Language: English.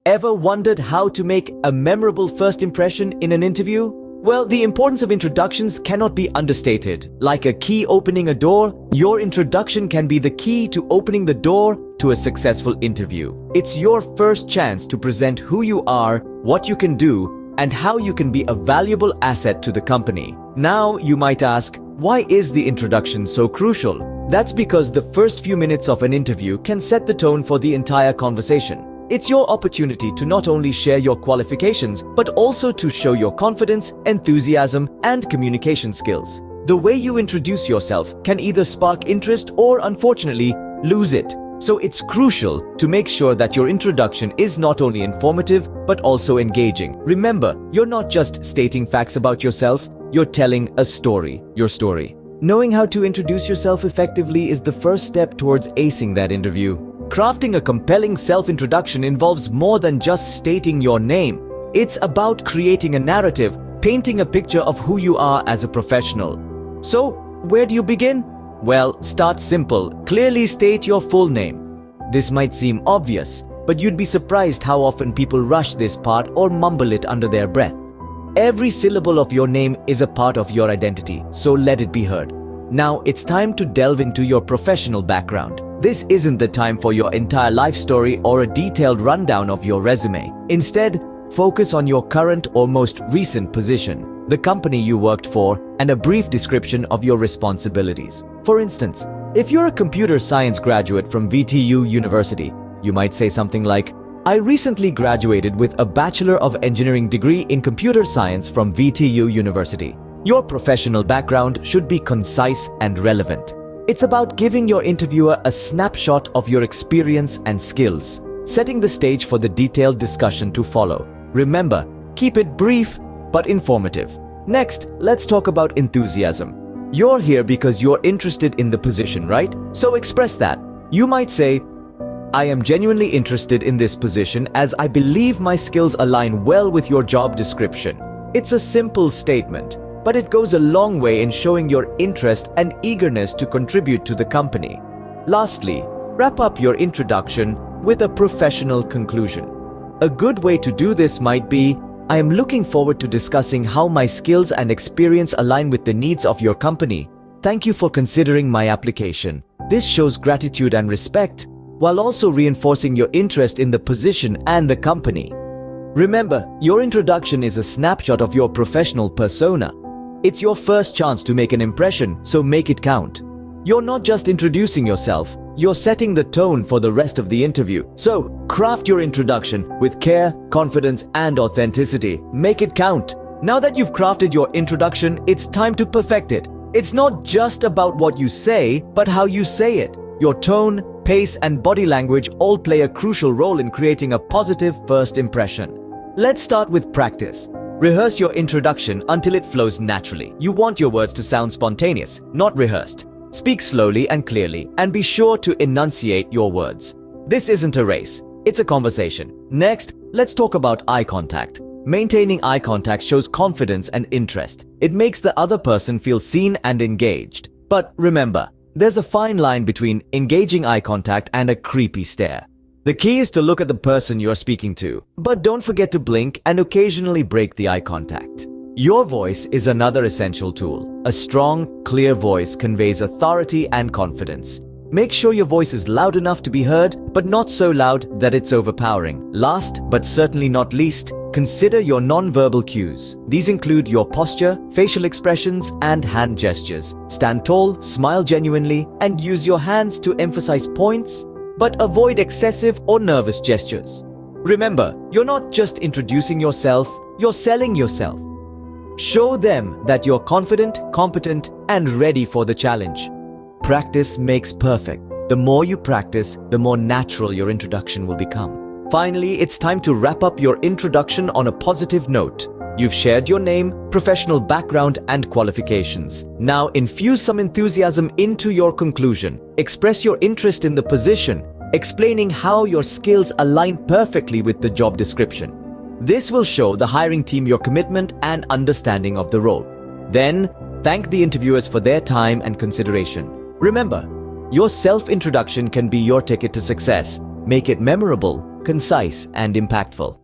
Ever wondered how to make a memorable first impression in an interview? Well, the importance of introductions cannot be understated. Like a key opening a door, your introduction can be the key to opening the door to a successful interview. It's your first chance to present who you are, what you can do, and how you can be a valuable asset to the company. Now, you might ask, why is the introduction so crucial? That's because the first few minutes of an interview can set the tone for the entire conversation. It's your opportunity to not only share your qualifications, but also to show your confidence, enthusiasm, and communication skills. The way you introduce yourself can either spark interest or, unfortunately, lose it. So it's crucial to make sure that your introduction is not only informative, but also engaging. Remember, you're not just stating facts about yourself, you're telling a story, your story. Knowing how to introduce yourself effectively is the first step towards acing that interview. Crafting a compelling self-introduction involves more than just stating your name. It's about creating a narrative, painting a picture of who you are as a professional. So, where do you begin? Well, start simple. Clearly state your full name. This might seem obvious, but you'd be surprised how often people rush this part or mumble it under their breath. Every syllable of your name is a part of your identity, so let it be heard. Now, it's time to delve into your professional background. This isn't the time for your entire life story or a detailed rundown of your resume. Instead, focus on your current or most recent position, the company you worked for, and a brief description of your responsibilities. For instance, if you're a computer science graduate from VTU University, you might say something like, I recently graduated with a Bachelor of Engineering degree in computer science from VTU University. Your professional background should be concise and relevant. It's about giving your interviewer a snapshot of your experience and skills, setting the stage for the detailed discussion to follow. Remember, keep it brief but informative. Next, let's talk about enthusiasm. You're here because you're interested in the position, right? So express that. You might say, I am genuinely interested in this position as I believe my skills align well with your job description. It's a simple statement, but it goes a long way in showing your interest and eagerness to contribute to the company. Lastly, wrap up your introduction with a professional conclusion. A good way to do this might be, I am looking forward to discussing how my skills and experience align with the needs of your company. Thank you for considering my application. This shows gratitude and respect, while also reinforcing your interest in the position and the company. Remember, your introduction is a snapshot of your professional persona. It's your first chance to make an impression, so make it count. You're not just introducing yourself, you're setting the tone for the rest of the interview. So, craft your introduction with care, confidence, and authenticity. Make it count. Now that you've crafted your introduction, it's time to perfect it. It's not just about what you say, but how you say it. Your tone, pace, and body language all play a crucial role in creating a positive first impression. Let's start with practice. Rehearse your introduction until it flows naturally. You want your words to sound spontaneous, not rehearsed. Speak slowly and clearly, and be sure to enunciate your words. This isn't a race, it's a conversation. Next, let's talk about eye contact. Maintaining eye contact shows confidence and interest. It makes the other person feel seen and engaged. But remember, there's a fine line between engaging eye contact and a creepy stare. The key is to look at the person you're speaking to, but don't forget to blink and occasionally break the eye contact. Your voice is another essential tool. A strong, clear voice conveys authority and confidence. Make sure your voice is loud enough to be heard, but not so loud that it's overpowering. Last, but certainly not least, consider your non-verbal cues. These include your posture, facial expressions, and hand gestures. Stand tall, smile genuinely, and use your hands to emphasize points, but avoid excessive or nervous gestures. Remember, you're not just introducing yourself, you're selling yourself. Show them that you're confident, competent, and ready for the challenge. Practice makes perfect. The more you practice, the more natural your introduction will become. Finally, it's time to wrap up your introduction on a positive note. You've shared your name, professional background, and qualifications. Now infuse some enthusiasm into your conclusion. Express your interest in the position, explaining how your skills align perfectly with the job description. This will show the hiring team your commitment and understanding of the role. Then, thank the interviewers for their time and consideration. Remember, your self-introduction can be your ticket to success. Make it memorable, concise, and impactful.